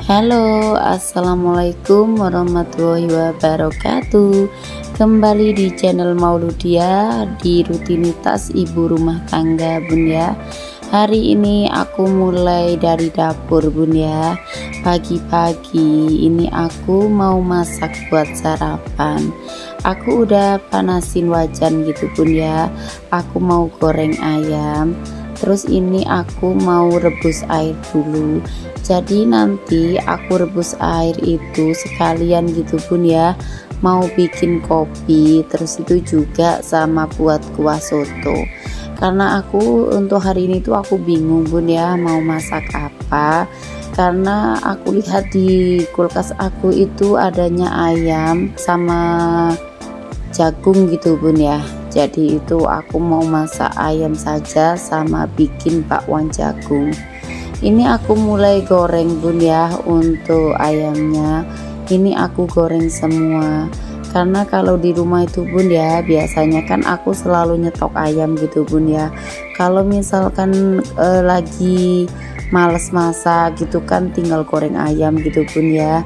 Halo, assalamualaikum warahmatullahi wabarakatuh. Kembali di channel Mauludia di rutinitas ibu rumah tangga, bun ya. Hari ini aku mulai dari dapur, bun ya. Pagi-pagi ini aku mau masak buat sarapan. Aku udah panasin wajan gitu, bun ya. Aku mau goreng ayam. Terus ini aku mau rebus air dulu. Jadi nanti aku rebus air itu sekalian gitu, bun ya. Mau bikin kopi, terus itu juga sama buat kuah soto. Karena aku untuk hari ini tuh aku bingung, bun ya, mau masak apa. Karena aku lihat di kulkas aku itu adanya ayam sama jagung gitu, bun ya. Jadi itu aku mau masak ayam saja sama bikin bakwan jagung. Ini aku mulai goreng, bun ya. Untuk ayamnya ini aku goreng semua, karena kalau di rumah itu, bun ya, biasanya kan aku selalu nyetok ayam gitu, bun ya. Kalau misalkan lagi males masak gitu kan, tinggal goreng ayam gitu, bun ya.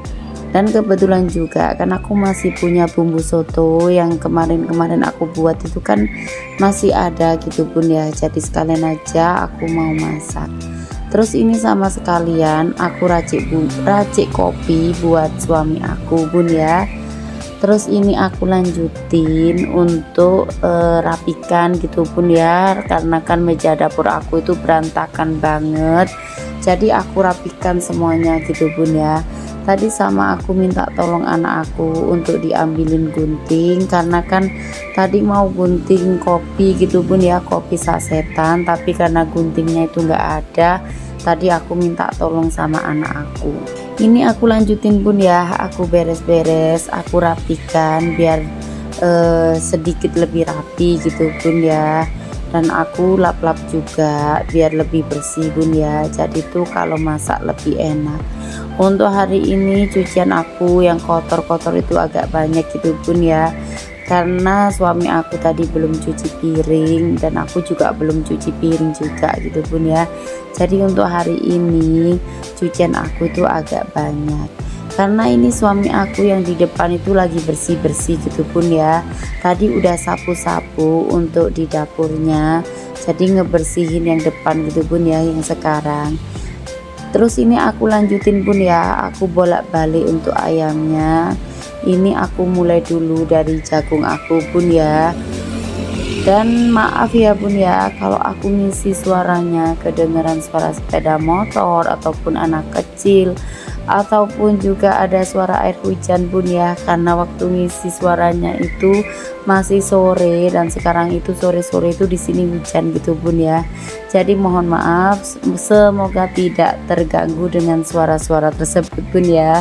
Dan kebetulan juga kan aku masih punya bumbu soto yang kemarin-kemarin aku buat itu kan masih ada gitu, bun ya. Jadi sekalian aja aku mau masak. Terus ini sama sekalian aku racik kopi buat suami aku, bun ya. Terus ini aku lanjutin untuk rapikan gitu, bun ya. Karena kan meja dapur aku itu berantakan banget. Jadi aku rapikan semuanya gitu, bun ya. Tadi sama aku minta tolong anak aku untuk diambilin gunting, karena kan tadi mau gunting kopi gitu, bun ya, kopi sasetan, tapi karena guntingnya itu enggak ada, tadi aku minta tolong sama anak aku. Ini aku lanjutin, bun ya, aku beres-beres, aku rapikan biar sedikit lebih rapi gitu, bun ya. Dan aku lap-lap juga biar lebih bersih, bun ya. Jadi tuh kalau masak lebih enak. Untuk hari ini cucian aku yang kotor-kotor itu agak banyak gitu, bun ya. Karena suami aku tadi belum cuci piring dan aku juga belum cuci piring juga gitu, bun ya. Jadi untuk hari ini cucian aku itu agak banyak. Karena ini suami aku yang di depan itu lagi bersih-bersih gitu, bun ya. Tadi udah sapu-sapu untuk di dapurnya. Jadi ngebersihin yang depan gitu, bun ya, yang sekarang. Terus ini aku lanjutin, bun ya, aku bolak-balik untuk ayamnya. Ini aku mulai dulu dari jagung aku, bun ya. Dan maaf ya, bun ya, kalau aku ngisi suaranya kedengeran suara sepeda motor ataupun anak kecil, ataupun juga ada suara air hujan, bun ya. Karena waktu ngisi suaranya itu masih sore dan sekarang itu sore-sore itu di sini hujan gitu, bun ya. Jadi mohon maaf, semoga tidak terganggu dengan suara-suara tersebut, bun ya.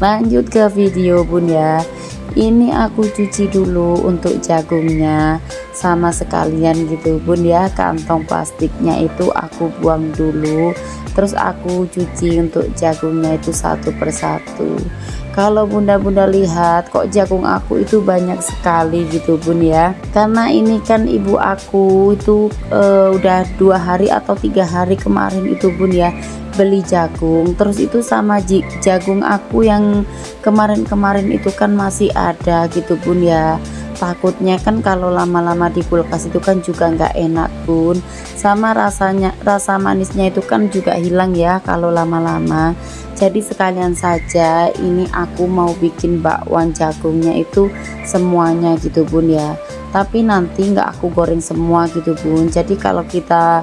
Lanjut ke video, bun ya. Ini aku cuci dulu untuk jagungnya sama sekalian gitu, bun ya. Kantong plastiknya itu aku buang dulu. Terus aku cuci untuk jagungnya itu satu persatu. Kalau bunda-bunda lihat kok jagung aku itu banyak sekali gitu, bun ya. Karena ini kan ibu aku itu udah 2 hari atau 3 hari kemarin itu, bun ya, beli jagung. Terus itu sama jagung aku yang kemarin-kemarin itu kan masih ada gitu, bun ya. Takutnya kan kalau lama-lama di kulkas itu kan juga nggak enak, bun. Sama rasa manisnya itu kan juga hilang ya kalau lama-lama. Jadi sekalian saja ini aku mau bikin bakwan jagungnya itu semuanya gitu, bun ya. Tapi nanti nggak aku goreng semua gitu, bun. Jadi kalau kita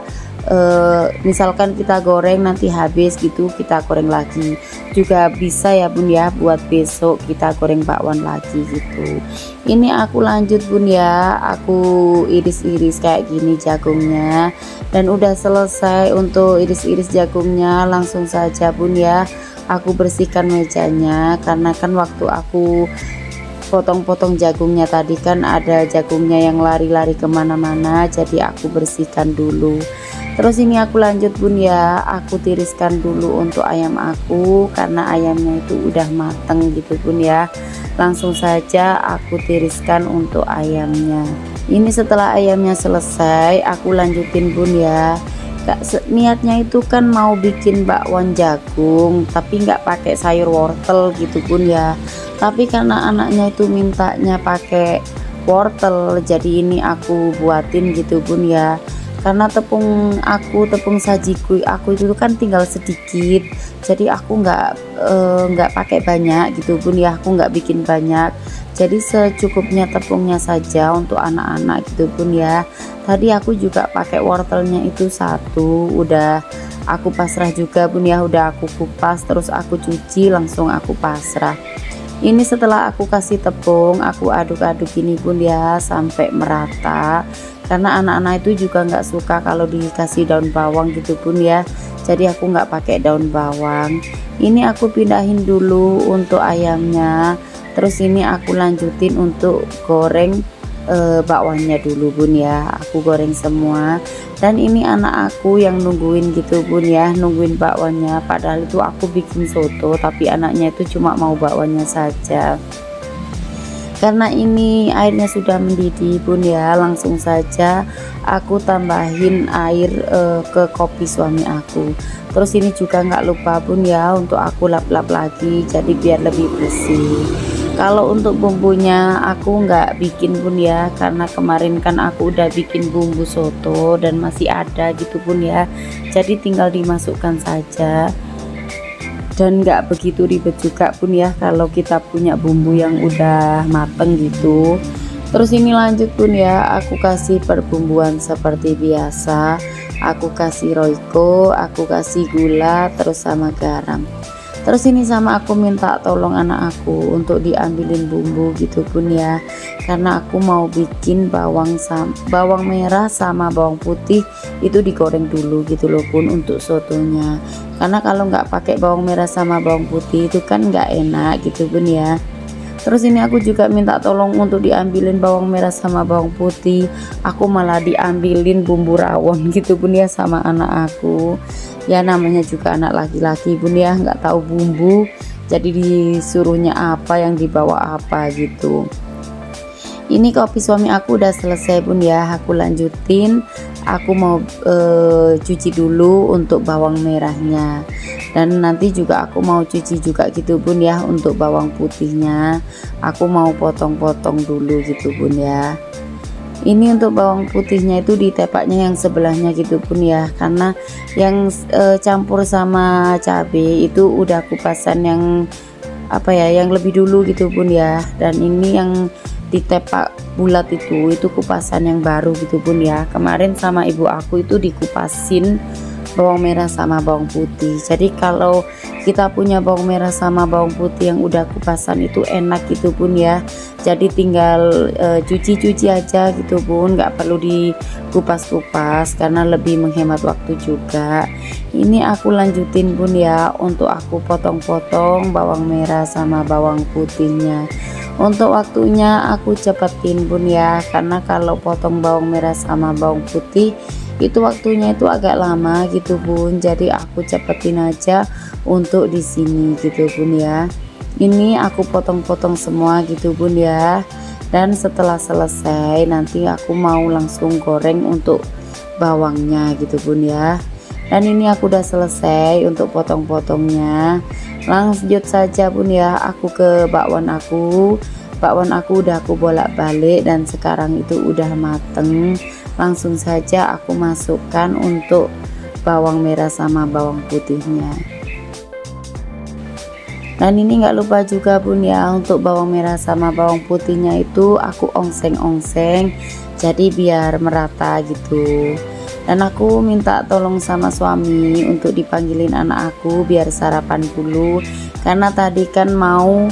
misalkan kita goreng nanti habis gitu, kita goreng lagi juga bisa ya, bun ya, buat besok kita goreng bakwan lagi gitu. Ini aku lanjut, bun ya, aku iris-iris kayak gini jagungnya. Dan udah selesai untuk iris-iris jagungnya, langsung saja, bun ya, aku bersihkan mejanya. Karena kan waktu aku potong-potong jagungnya tadi kan ada jagungnya yang lari-lari kemana-mana, jadi aku bersihkan dulu. Terus ini aku lanjut, bun ya, aku tiriskan dulu untuk ayam aku karena ayamnya itu udah mateng gitu, bun ya. Langsung saja aku tiriskan untuk ayamnya. Ini setelah ayamnya selesai aku lanjutin, bun ya. niatnya itu kan mau bikin bakwan jagung tapi nggak pakai sayur wortel gitu Bun ya, tapi karena anaknya itu mintanya pakai wortel, jadi ini aku buatin gitu Bun ya. Karena tepung sajiku aku itu kan tinggal sedikit, jadi aku nggak pakai banyak gitu Bun ya, aku nggak bikin banyak, jadi secukupnya tepungnya saja untuk anak-anak gitu Bun ya. Tadi aku juga pakai wortelnya itu satu, udah aku pasrah juga Bun ya, udah aku kupas terus aku cuci langsung aku pasrah. Ini setelah aku kasih tepung, aku aduk-aduk ini Bun ya sampai merata, karena anak-anak itu juga nggak suka kalau dikasih daun bawang gitu Bun ya, jadi aku nggak pakai daun bawang. Ini aku pindahin dulu untuk ayamnya, terus ini aku lanjutin untuk goreng bakwannya dulu Bun ya, aku goreng semua. Dan ini anak aku yang nungguin gitu Bun ya, nungguin bakwannya, padahal itu aku bikin soto tapi anaknya itu cuma mau bakwannya saja. Karena ini airnya sudah mendidih Bun ya, langsung saja aku tambahin air ke kopi suami aku. Terus ini juga nggak lupa Bun ya untuk aku lap-lap lagi, jadi biar lebih bersih. Kalau untuk bumbunya aku nggak bikin Bun ya, karena kemarin kan aku udah bikin bumbu soto dan masih ada gitu Bun ya, jadi tinggal dimasukkan saja. Dan nggak begitu ribet juga Bun ya kalau kita punya bumbu yang udah mateng gitu. Terus ini lanjut Bun ya, aku kasih perbumbuan seperti biasa, aku kasih royco, aku kasih gula, terus sama garam. Terus ini sama aku minta tolong anak aku untuk diambilin bumbu gitu Bun ya, karena aku mau bikin bawang merah sama bawang putih itu digoreng dulu gitu loh Bun untuk sotonya. Karena kalau nggak pakai bawang merah sama bawang putih itu kan nggak enak gitu Bun ya. Terus ini aku juga minta tolong untuk diambilin bawang merah sama bawang putih, aku malah diambilin bumbu rawon gitu Bun ya sama anak aku. Ya namanya juga anak laki-laki Bun ya, nggak tahu bumbu, jadi disuruhnya apa yang dibawa apa gitu. Ini kopi suami aku udah selesai Bun ya, aku lanjutin, aku mau cuci dulu untuk bawang merahnya, dan nanti juga aku mau cuci juga gitu Bun ya untuk bawang putihnya, aku mau potong-potong dulu gitu Bun ya. Ini untuk bawang putihnya itu di tepaknya yang sebelahnya gitu Bun ya, karena yang campur sama cabai itu udah kupasan yang apa ya, yang lebih dulu gitu Bun ya. Dan ini yang di tepak bulat itu kupasan yang baru gitu Bun ya. Kemarin sama ibu aku itu dikupasin bawang merah sama bawang putih, jadi kalau kita punya bawang merah sama bawang putih yang udah kupasan itu enak gitu Bun ya, jadi tinggal cuci-cuci aja gitu Bun, nggak perlu dikupas-kupas karena lebih menghemat waktu juga. Ini aku lanjutin Bun ya, untuk aku potong-potong bawang merah sama bawang putihnya. Untuk waktunya aku cepetin Bun ya, karena kalau potong bawang merah sama bawang putih itu waktunya itu agak lama gitu Bun, jadi aku cepetin aja untuk di sini gitu Bun ya. Ini aku potong-potong semua gitu Bun ya, dan setelah selesai nanti aku mau langsung goreng untuk bawangnya gitu Bun ya. Dan ini aku udah selesai untuk potong-potongnya, lanjut saja Bun ya aku ke bakwan aku udah aku bolak-balik dan sekarang itu udah mateng. Langsung saja aku masukkan untuk bawang merah sama bawang putihnya. Dan ini nggak lupa juga Bun ya, untuk bawang merah sama bawang putihnya itu aku ongseng-ongseng jadi biar merata gitu. Dan aku minta tolong sama suami untuk dipanggilin anak aku biar sarapan dulu, karena tadi kan mau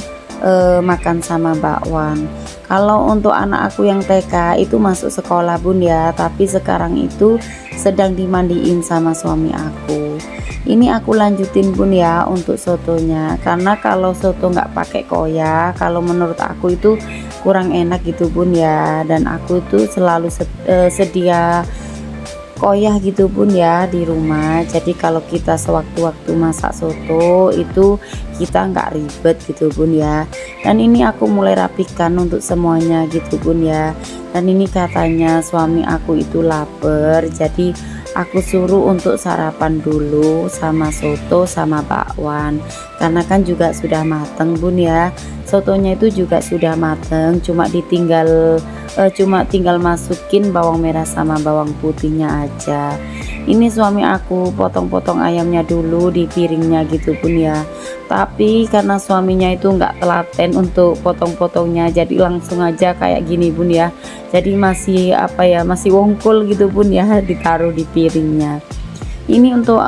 makan sama bakwan. Kalau untuk anak aku yang TK itu masuk sekolah Bun ya, tapi sekarang itu sedang dimandiin sama suami aku. Ini aku lanjutin Bun ya untuk sotonya, karena kalau soto nggak pakai koya, kalau menurut aku itu kurang enak gitu Bun ya. Dan aku tuh selalu sedia koyah gitu Bun ya di rumah, jadi kalau kita sewaktu-waktu masak soto itu kita nggak ribet gitu Bun ya. Dan ini aku mulai rapikan untuk semuanya gitu Bun ya. Dan ini katanya suami aku itu lapar, jadi aku suruh untuk sarapan dulu sama soto sama bakwan, karena kan juga sudah mateng bun ya. Sotonya itu juga sudah mateng, cuma tinggal masukin bawang merah sama bawang putihnya aja. Ini suami aku potong-potong ayamnya dulu di piringnya gitu bun ya, tapi karena suaminya itu nggak telaten untuk potong-potongnya, jadi langsung aja kayak gini bun ya. Jadi masih masih wongkul gitu bun ya, ditaruh di piringnya. Ini untuk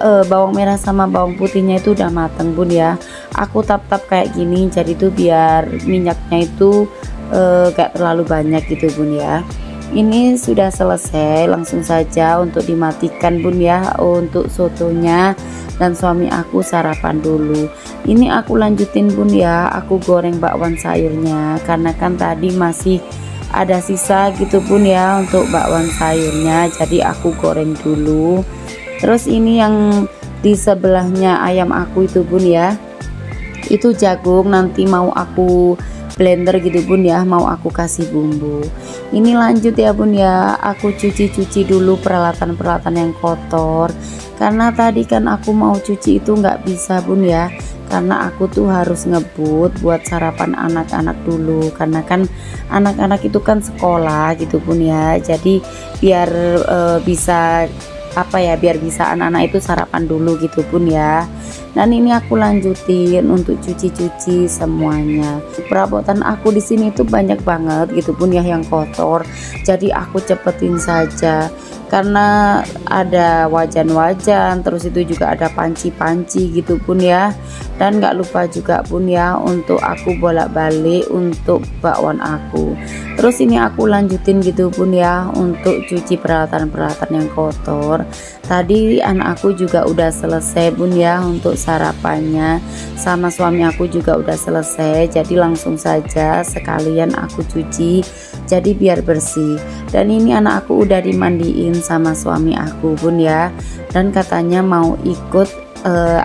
bawang merah sama bawang putihnya itu udah mateng bun ya. Aku tap-tap kayak gini, jadi tuh biar minyaknya itu gak terlalu banyak gitu bun ya. Ini sudah selesai, langsung saja untuk dimatikan bun ya untuk sotonya, dan suami aku sarapan dulu. Ini aku lanjutin bun ya, aku goreng bakwan sayurnya karena kan tadi masih ada sisa gitu bun ya untuk bakwan sayurnya, jadi aku goreng dulu. Terus ini yang di sebelahnya ayam aku itu bun ya, itu jagung, nanti mau aku blender gitu bun ya, mau aku kasih bumbu. Ini lanjut ya bun ya, aku cuci dulu peralatan-peralatan yang kotor, karena tadi kan aku mau cuci itu nggak bisa bun ya, karena aku tuh harus ngebut buat sarapan anak-anak dulu, karena kan anak-anak itu kan sekolah gitu bun ya. Jadi biar bisa biar bisa anak-anak itu sarapan dulu gitu bun ya. Dan ini aku lanjutin untuk cuci semuanya. Perabotan aku di sini tuh banyak banget gitu bun ya yang kotor, jadi aku cepetin saja karena ada wajan-wajan, terus itu juga ada panci-panci gitu bun ya. Dan nggak lupa juga bun ya untuk aku bolak-balik untuk bakwan aku. Terus ini aku lanjutin gitu bun ya untuk cuci peralatan-peralatan yang kotor. Tadi anak aku juga udah selesai bun ya untuk sarapannya, sama suami aku juga udah selesai, jadi langsung saja sekalian aku cuci jadi biar bersih. Dan ini anak aku udah dimandiin sama suami aku bun ya, dan katanya mau ikut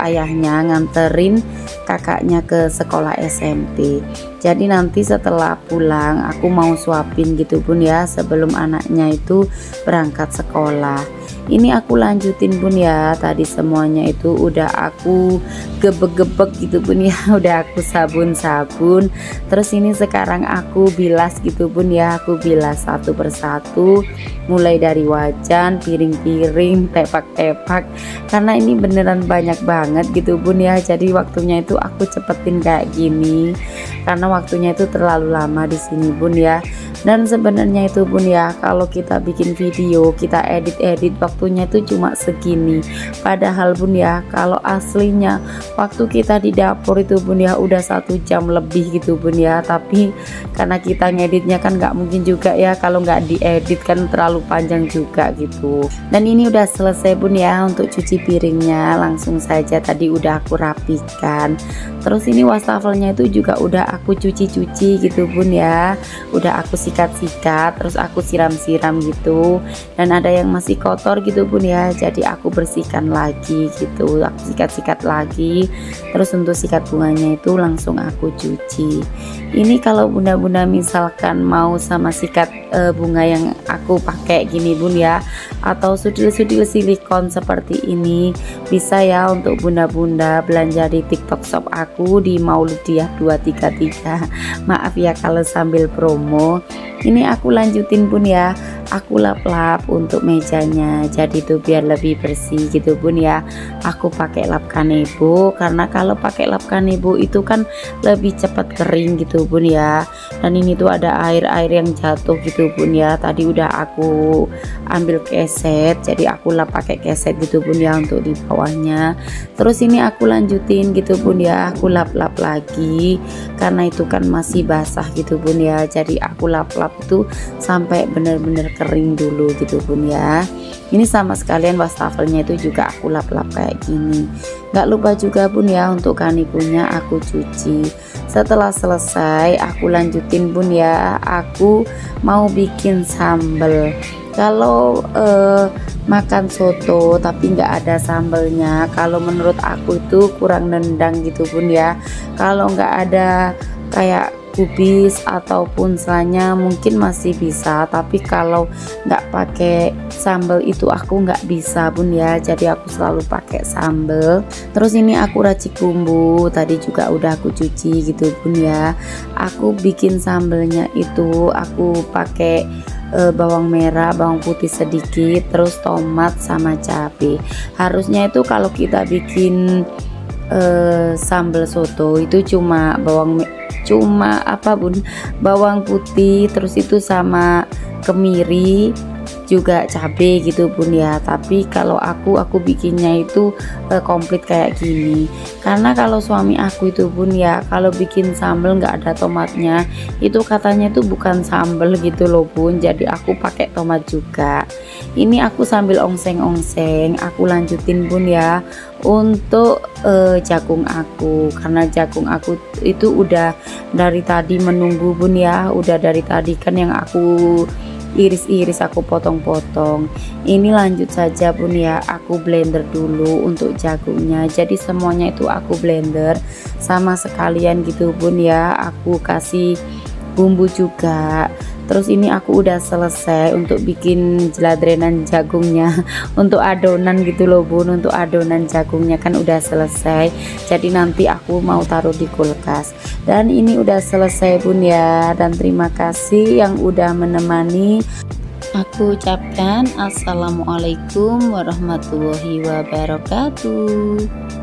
ayahnya nganterin kakaknya ke sekolah SMP. Jadi nanti setelah pulang aku mau suapin gitu bun ya sebelum anaknya itu berangkat sekolah. Ini aku lanjutin bun ya, tadi semuanya itu udah aku gebek-gebek gitu bun ya, udah aku sabun-sabun. Terus ini sekarang aku bilas gitu bun ya, aku bilas satu persatu, mulai dari wajan, piring-piring, tepak-tepak, karena ini beneran banyak banget gitu bun ya. Jadi waktunya itu aku cepetin kayak gini karena waktunya itu terlalu lama di sini bun ya. Dan sebenarnya itu bun ya, kalau kita bikin video, kita edit waktunya itu cuma segini. Padahal bun ya, kalau aslinya waktu kita di dapur itu bun ya udah 1 jam lebih gitu bun ya. Tapi karena kita ngeditnya kan nggak mungkin juga ya kalau nggak diedit, kan terlalu panjang juga gitu. Dan ini udah selesai bun ya untuk cuci piringnya, langsung saja tadi udah aku rapikan. Terus ini wastafelnya itu juga udah aku cuci gitu bun ya, udah aku sikat-sikat, terus aku siram-siram gitu. Dan ada yang masih kotor gitu bun ya, jadi aku bersihkan lagi gitu, aku sikat-sikat lagi. Terus untuk sikat bunganya itu langsung aku cuci. Ini kalau bunda-bunda misalkan mau sama sikat bunga yang aku pakai gini bun ya, atau sudil-sudil silikon seperti ini, bisa ya untuk bunda-bunda belanja di TikTok shop aku di Mauludiah 233. Maaf ya kalau sambil promo. Ini aku lanjutin bun ya, aku lap-lap untuk mejanya, jadi tuh biar lebih bersih gitu bun ya. Aku pakai lap kanebo, karena kalau pakai lap kanebo itu kan lebih cepat kering gitu bun ya. Dan ini tuh ada air-air yang jatuh gitu bun ya, tadi udah aku ambil keset, jadi aku lap pakai keset gitu bun ya untuk di bawahnya. Terus ini aku lanjutin gitu bun ya, aku lap-lap lagi karena itu kan masih basah gitu bun ya, jadi aku lap-lap itu sampai bener-bener kering dulu gitu bun ya. Ini sama sekalian wastafelnya itu juga aku lap-lap kayak gini. Nggak lupa juga bun ya untuk kanikunya aku cuci. Setelah selesai aku lanjutin bun ya, aku mau bikin sambal. Kalau makan soto tapi nggak ada sambelnya, kalau menurut aku itu kurang nendang gitu bun ya. Kalau nggak ada kayak kubis ataupun selanya mungkin masih bisa, tapi kalau nggak pakai sambal itu aku nggak bisa bun ya, jadi aku selalu pakai sambal. Terus ini aku racik bumbu, tadi juga udah aku cuci gitu bun ya. Aku bikin sambalnya itu aku pakai bawang merah, bawang putih sedikit, terus tomat sama cabai. Harusnya itu kalau kita bikin sambal soto itu cuma bawang putih, terus itu sama kemiri juga cabai gitu bun ya. Tapi kalau aku bikinnya itu komplit kayak gini, karena kalau suami aku itu bun ya, kalau bikin sambal nggak ada tomatnya itu katanya itu bukan sambal gitu loh bun, jadi aku pakai tomat juga. Ini aku sambil ongseng-ongseng aku lanjutin bun ya untuk jagung aku, karena jagung aku itu udah dari tadi menunggu bun ya, udah dari tadi kan yang aku iris-iris aku potong-potong. Ini lanjut saja bun ya, aku blender dulu untuk jagungnya, jadi semuanya itu aku blender sama sekalian gitu bun ya, aku kasih bumbu juga. Terus ini aku udah selesai untuk bikin jeladrenan jagungnya untuk adonan gitu loh bun, untuk adonan jagungnya kan udah selesai, jadi nanti aku mau taruh di kulkas. Dan ini udah selesai bun ya, dan terima kasih yang udah menemani. Aku ucapkan assalamualaikum warahmatullahi wabarakatuh.